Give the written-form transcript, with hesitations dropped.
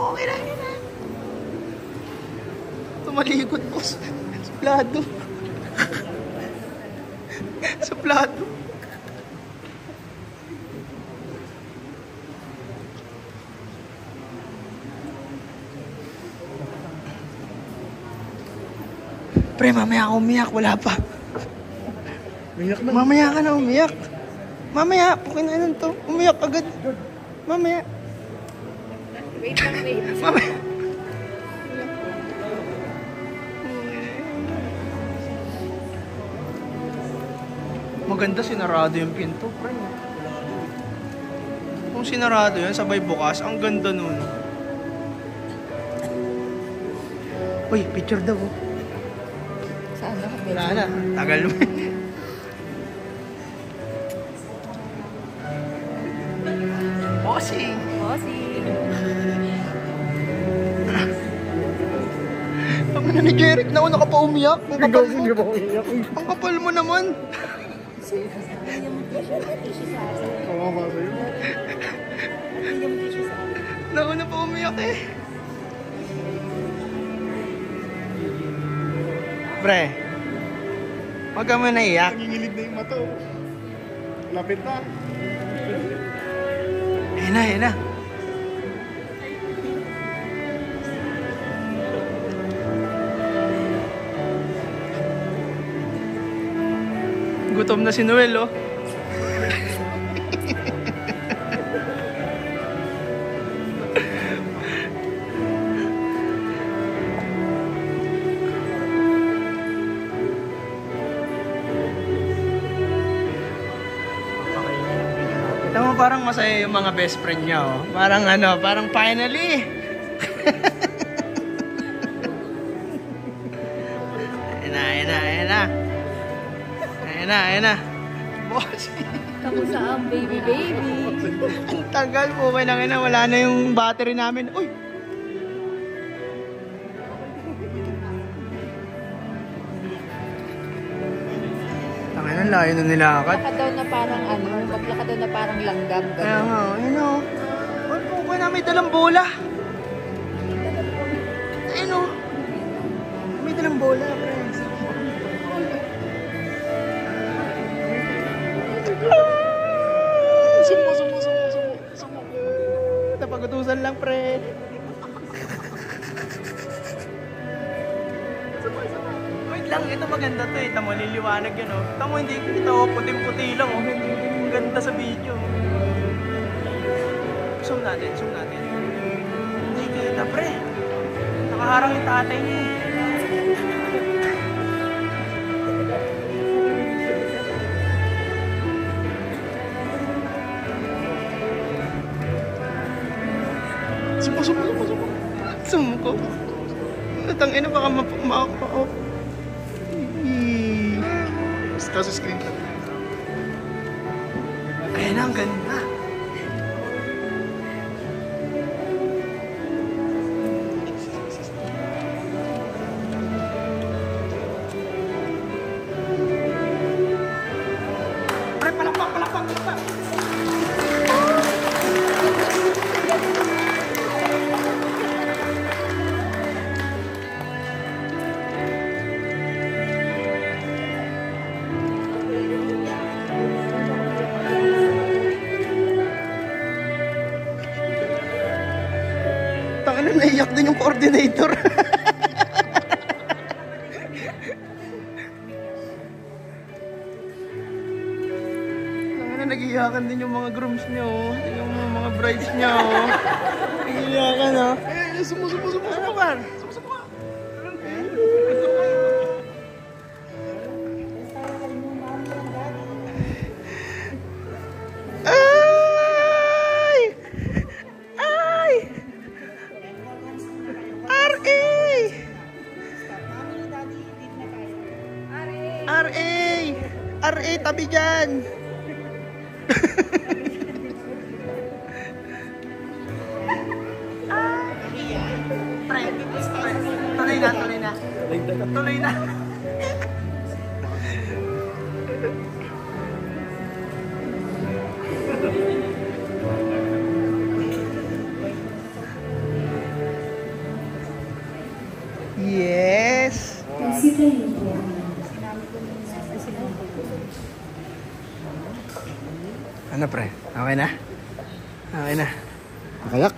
Okay na. Tumalikod po sa plado. Sa plado. Pre, mamaya ako umiyak. Wala pa. Mamaya ka na umiyak. Mamaya, pukin to. Umiyak agad. Mamaya. Wait lang, wait. Mamaya. Maganda sinarado yung pinto, pre. Kung sinarado yan, sabay bukas, ang ganda nun. Uy, picture daw. Saan na? Wala na, tagal mo. Bossing! Bossing! Sabi na ni Jeric, nauna ka pa umiyak. Ang kapal mo. Ang kapal mo naman. Nauna pa umiyak eh. Pre, wag ka mo naiyak. Nangingilid na yung mata. Lapit na. Ayun na. Gutom na si Noel, oh. Tama, parang masaya yung mga best friend niya, oh. Parang finally. Ayun na. Boss. Kamusta ang baby? Ang tagal po, wala na yung battery namin. Uy! Tangin, ang layo na nilakad. Maglakad daw na parang langgam. Kaya nga, ayun o. Ba't po ko na may dalang bola? Ayun o. May dalang bola, friends. Sumo. Napagutusan lang, pre. Wait lang, ito maganda to eh. Tamo, liliwanag yan oh. Tamo, hindi kita oh, puting-puti lang oh. Ang ganda sa video. Zoom natin. Hindi kita, pre. Nakaharang yung tatay niya eh. Sumuko. Natangin na baka mapao. Kaso screen ka. Ayan na, ang ganda. Pre, palakpak. Tangina, naiyak din yung coordinator. Tangina, nag-iyakan din yung mga grooms niya, oh. Yung mga brides niya, oh. Nag-iyakan, oh. Sumo. Ano ba? RA, tabi dyan. Tuloy na. Yes! Ano pre? Okay na? Okay na. Nakayak?